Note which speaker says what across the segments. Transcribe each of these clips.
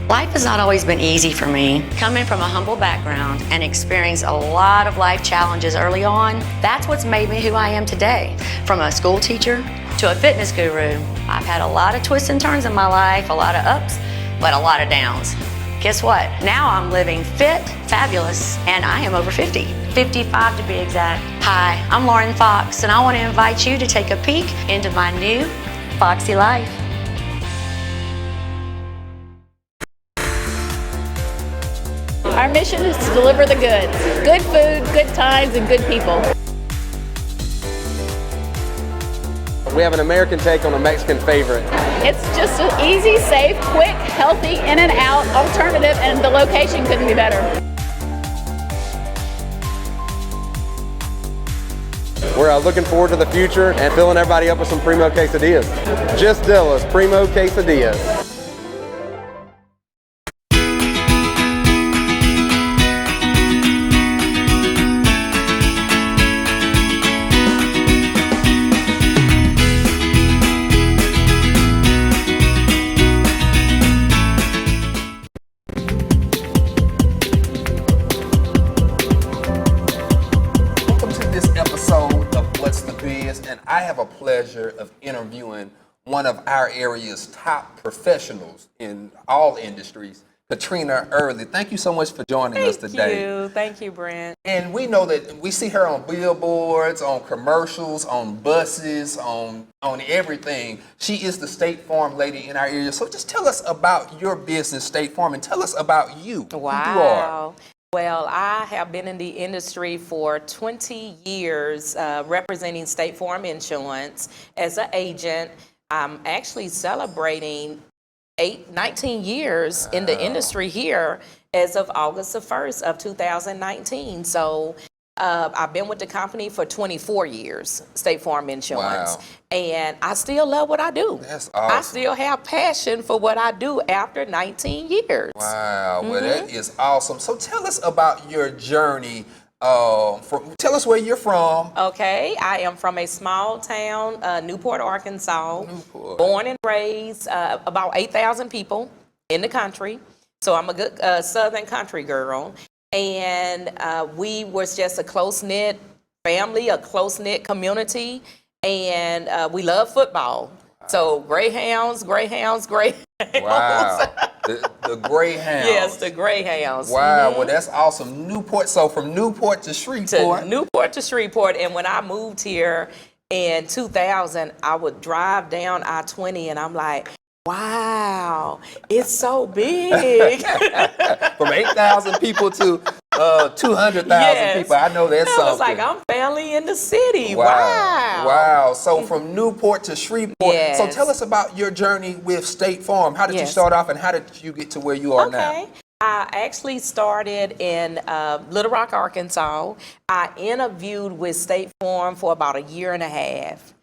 Speaker 1: Life has not always been easy for me. Coming from a humble background and experienced a lot of life challenges early on, that's what's made me who I am today. From a school teacher to a fitness guru, I've had a lot of twists and turns in my life, a lot of ups, but a lot of downs. Guess what? Now I'm living fit, fabulous, and I am over 50. 55 to be exact. Hi, I'm Lauren Fox, and I want to invite you to take a peek into my new Foxy life.
Speaker 2: Our mission is to deliver the goods. Good food, good times, and good people.
Speaker 3: We have an American take on a Mexican favorite.
Speaker 2: It's just an easy, safe, quick, healthy, in and out alternative, and the location couldn't be better.
Speaker 3: We're looking forward to the future and filling everybody up with some Primo quesadillas. Just Dilla's Primo quesadillas.
Speaker 4: And I have a pleasure of interviewing one of our area's top professionals in all industries, Katrina Early. Thank you so much for joining us today.
Speaker 5: Thank you, Brent.
Speaker 4: And we know that we see her on billboards, on commercials, on buses, on everything. She is the State Farm lady in our area. So just tell us about your business, State Farm, and tell us about you, who you are.
Speaker 5: Well, I have been in the industry for 20 years representing State Farm Insurance as an agent. I'm actually celebrating 19 years in the industry here as of August the 1st of 2019. So I've been with the company for 24 years, State Farm Insurance.
Speaker 4: Wow.
Speaker 5: And I still love what I do.
Speaker 4: That's awesome.
Speaker 5: I still have passion for what I do after 19 years.
Speaker 4: Wow, well that is awesome. So tell us about your journey. Tell us where you're from.
Speaker 5: Okay, I am from a small town, Newport, Arkansas. Born and raised, about 8,000 people in the country. So I'm a good Southern country girl. And we was just a close-knit family, a close-knit community, and we love football. Wow. So Greyhounds.
Speaker 4: Wow, the Greyhounds.
Speaker 5: Yes, the Greyhounds.
Speaker 4: Wow, well that's awesome. Newport, so from Newport to Shreveport.
Speaker 5: Newport to Shreveport, and when I moved here in 2000, I would drive down I-20 and I'm like, wow, it's so big.
Speaker 4: From 8,000 people to 200,000 people. I know that's something.
Speaker 5: I was like, I'm barely in the city.
Speaker 4: Wow. Wow. So from Newport to Shreveport.
Speaker 5: Yes.
Speaker 4: So tell us about your journey with State Farm. How did you start off and how did you get to where you are now?
Speaker 5: I actually started in Little Rock, Arkansas. I interviewed with State Farm for about a year and a half.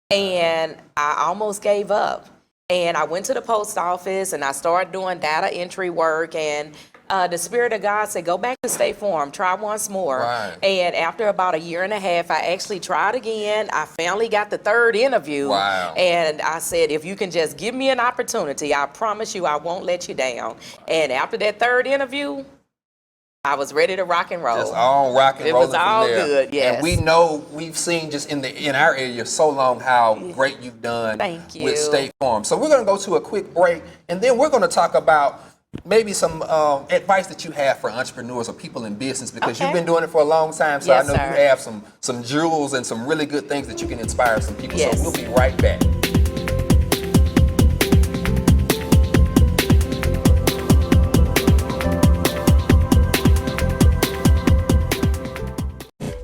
Speaker 5: And I almost gave up. And I went to the post office and I started doing data entry work, and the Spirit of God said, go back to State Farm, try once more.
Speaker 4: Right.
Speaker 5: And after about a year and a half, I actually tried again. I finally got the third interview.
Speaker 4: Wow.
Speaker 5: And I said, if you can just give me an opportunity, I promise you I won't let you down. And after that third interview, I was ready to rock and roll.
Speaker 4: Just all rock and roll.
Speaker 5: It was all good, yes.
Speaker 4: And we know, we've seen just in our area so long how great you've done with State Farm. So we're going to go to a quick break, and then we're going to talk about maybe some advice that you have for entrepreneurs or people in business, because you've been doing it for a long time. So
Speaker 5: Yes,
Speaker 4: I know
Speaker 5: sir.
Speaker 4: you have some jewels and some really good things that you can inspire some people.
Speaker 5: Yes.
Speaker 4: So we'll be right back.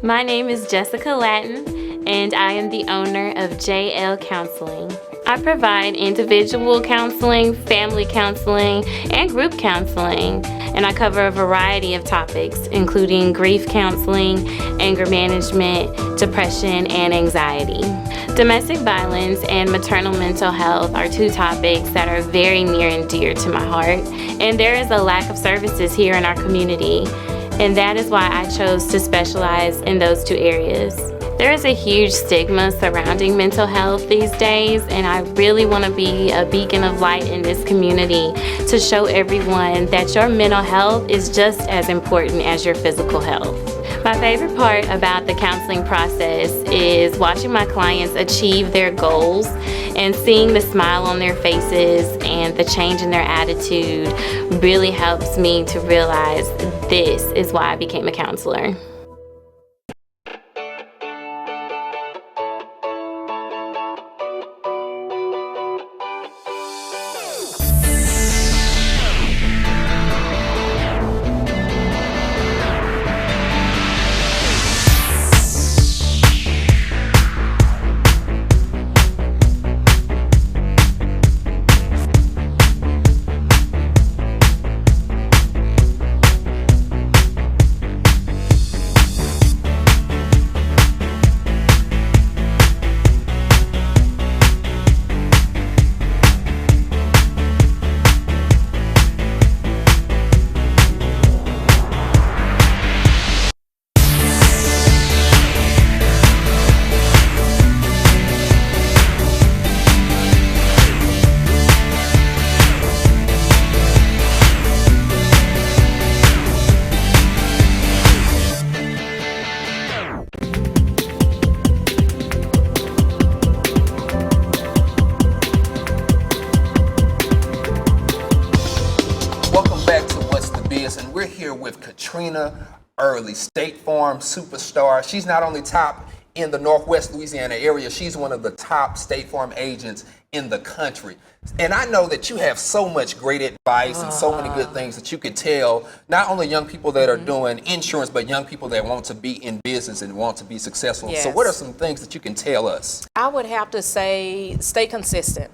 Speaker 6: My name is Jessica Latin, and I am the owner of JL Counseling. I provide individual counseling, family counseling, and group counseling, and I cover a variety of topics, including grief counseling, anger management, depression, and anxiety. Domestic violence and maternal mental health are two topics that are very near and dear to my heart, and there is a lack of services here in our community, and that is why I chose to specialize in those two areas. There is a huge stigma surrounding mental health these days, and I really want to be a beacon of light in this community to show everyone that your mental health is just as important as your physical health. My favorite part about the counseling process is watching my clients achieve their goals and seeing the smile on their faces and the change in their attitude really helps me to realize this is why I became a counselor.
Speaker 4: Early State Farm superstar. She's not only top in the Northwest Louisiana area, she's one of the top State Farm agents in the country. And I know that you have so much great advice and so many good things that you could tell not only young people that are doing insurance, but young people that want to be in business and want to be successful.
Speaker 5: Yes.
Speaker 4: So what are some things that you can tell us?
Speaker 5: I would have to say stay consistent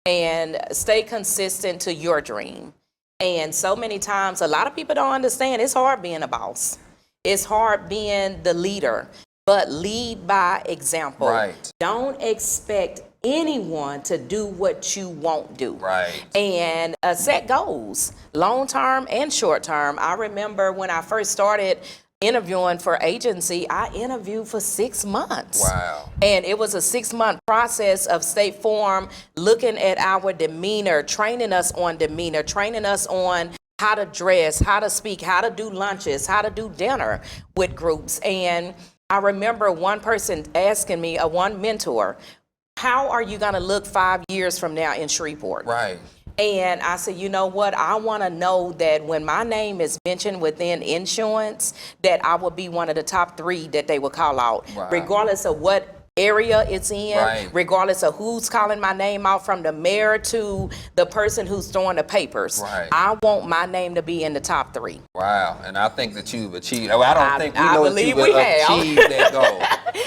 Speaker 5: and stay consistent to your dream. And so many times, a lot of people don't understand it's hard being a boss. It's hard being the leader, but lead by example.
Speaker 4: Right.
Speaker 5: Don't expect anyone to do what you won't do.
Speaker 4: Right.
Speaker 5: And set goals, long term and short term. I remember when I first started interviewing for agency, I interviewed for 6 months.
Speaker 4: Wow.
Speaker 5: And it was a 6-month process of State Farm looking at our demeanor, training us on demeanor, training us on how to dress, how to speak, how to do lunches, how to do dinner with groups. And I remember one person asking me, one mentor, how are you going to look 5 years from now in Shreveport?
Speaker 4: Right.
Speaker 5: And I said, you know what? I want to know that when my name is mentioned within insurance, that I will be one of the top 3 that they will call out,
Speaker 4: Wow.
Speaker 5: regardless of what area it's in,
Speaker 4: Right.
Speaker 5: regardless of who's calling my name out, from the mayor to the person who's throwing the papers.
Speaker 4: Right.
Speaker 5: I want my name to be in the top 3.
Speaker 4: Wow. And I think that you've achieved, I don't think we
Speaker 5: I
Speaker 4: know that
Speaker 5: believe
Speaker 4: you've
Speaker 5: we have.
Speaker 4: achieved that goal.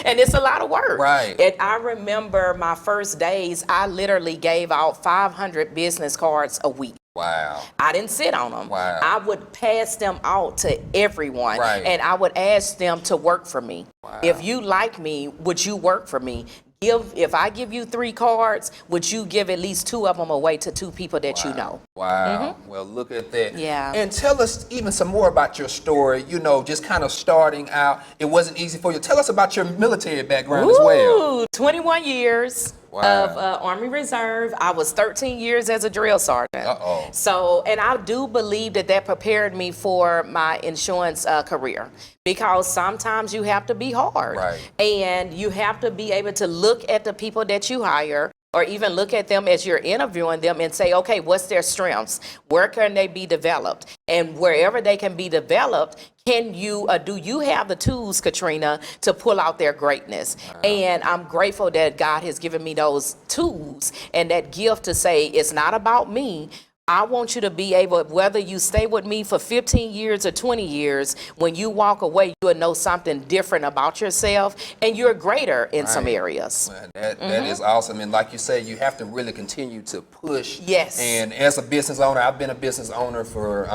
Speaker 5: And it's a lot of work.
Speaker 4: Right.
Speaker 5: And I remember my first days, I literally gave out 500 business cards a week.
Speaker 4: Wow.
Speaker 5: I didn't sit on them.
Speaker 4: Wow.
Speaker 5: I would pass them out to everyone.
Speaker 4: Right.
Speaker 5: And I would ask them to work for me.
Speaker 4: Wow.
Speaker 5: If you like me, would you work for me? If I give you 3 cards, would you give at least 2 of them away to 2 people that you know?
Speaker 4: Wow. Well, look at that.
Speaker 5: Yeah.
Speaker 4: And tell us even some more about your story, just kind of starting out. It wasn't easy for you. Tell us about your military background as well.
Speaker 5: Ooh, 21 years.
Speaker 4: Wow.
Speaker 5: Of Army Reserve. I was 13 years as a drill sergeant.
Speaker 4: Uh-oh.
Speaker 5: So, and I do believe that prepared me for my insurance career, because sometimes you have to be hard.
Speaker 4: Right.
Speaker 5: And you have to be able to look at the people that you hire, or even look at them as you're interviewing them and say, okay, what's their strengths? Where can they be developed? And wherever they can be developed, do you have the tools, Katrina, to pull out their greatness? Wow. And I'm grateful that God has given me those tools and that gift to say, it's not about me. I want you to be able, whether you stay with me for 15 years or 20 years, when you walk away, you'll know something different about yourself, and you're greater in some areas.
Speaker 4: Well, that is awesome. And like you say, you have to really continue to push.
Speaker 5: Yes.
Speaker 4: And as a business owner, I've been a business owner for,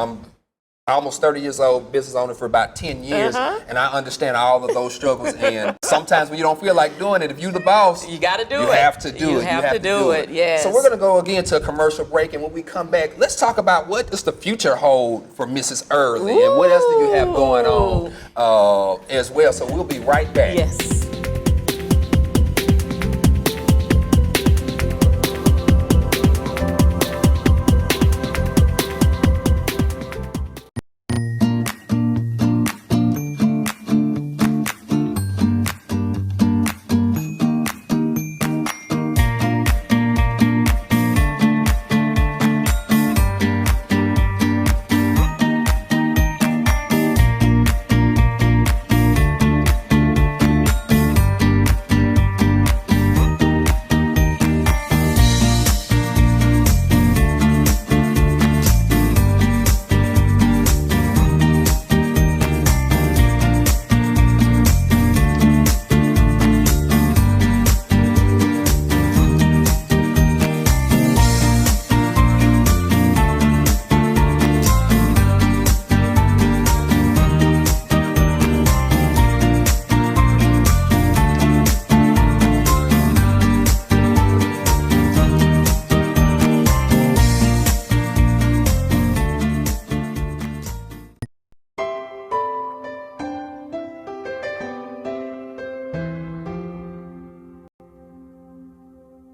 Speaker 4: almost 30 years old, business owner for about 10 years, and I understand all of those struggles. And sometimes when you don't feel like doing it, if you're the boss,
Speaker 5: You got to do it.
Speaker 4: you have to do it.
Speaker 5: You have to do it, yes.
Speaker 4: So we're going to go again to a commercial break, and when we come back, let's talk about what does the future hold for Mrs. Early, and what else do you have going on as well. So we'll be right back.
Speaker 5: Yes.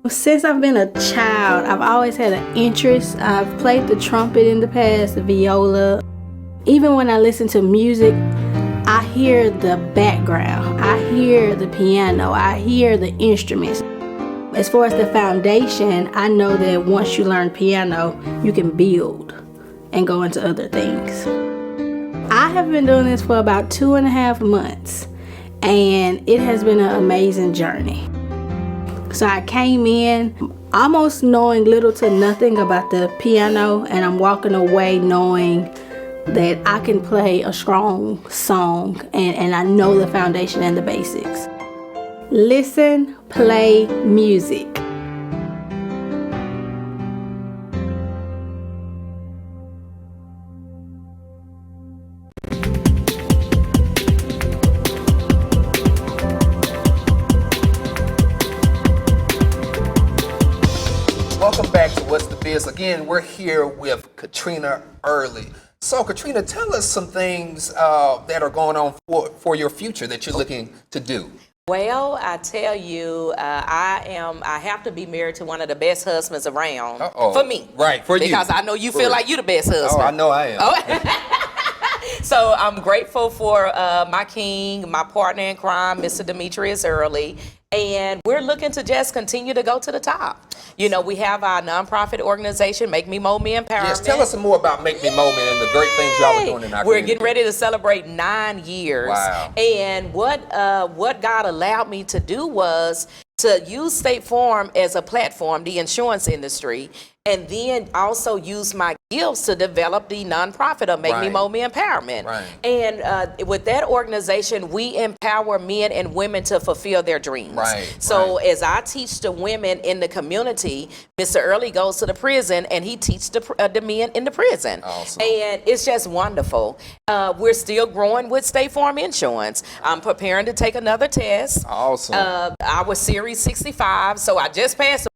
Speaker 7: Since I've been a child, I've always had an interest. I've played the trumpet in the past, the viola. Even when I listen to music, I hear the background. I hear the piano. I hear the instruments. As far as the foundation, I know that once you learn piano, you can build and go into other things. I have been doing this for about 2.5 months, and it has been an amazing journey. So I came in almost knowing little to nothing about the piano, and I'm walking away knowing that I can play a strong song, and I know the foundation and the basics. Listen, play music.
Speaker 4: Welcome back to What's the Biz. Again, we're here with Katrina Early. So, Katrina, tell us some things that are going on for your future that you're looking to do.
Speaker 5: Well, I tell you, I have to be married to one of the best husbands around. For me.
Speaker 4: Right, for you.
Speaker 5: Because I know you feel like you're the best husband.
Speaker 4: Oh, I know I am.
Speaker 5: So I'm grateful for my king, my partner in crime, Mr. Demetrius Early. And we're looking to just continue to go to the top. You know, we have our nonprofit organization, Make Me Mold Me Empowerment.
Speaker 4: Yes, tell us some more about Make Me Mold Me and the great things y'all are doing in our community.
Speaker 5: We're getting ready to celebrate 9 years.
Speaker 4: Wow.
Speaker 5: And what God allowed me to do was to use State Farm as a platform, the insurance industry, and then also use my gifts to develop the nonprofit of Make Me Mold Me Empowerment.
Speaker 4: Right.
Speaker 5: And with that organization, we empower men and women to fulfill their dreams.
Speaker 4: Right.
Speaker 5: So as I teach the women in the community, Mr. Early goes to the prison and he teaches the men in the prison.
Speaker 4: Awesome.
Speaker 5: And it's just wonderful. We're still growing with State Farm Insurance. I'm preparing to take another test.
Speaker 4: Awesome.
Speaker 5: I was Series 65, so I just passed the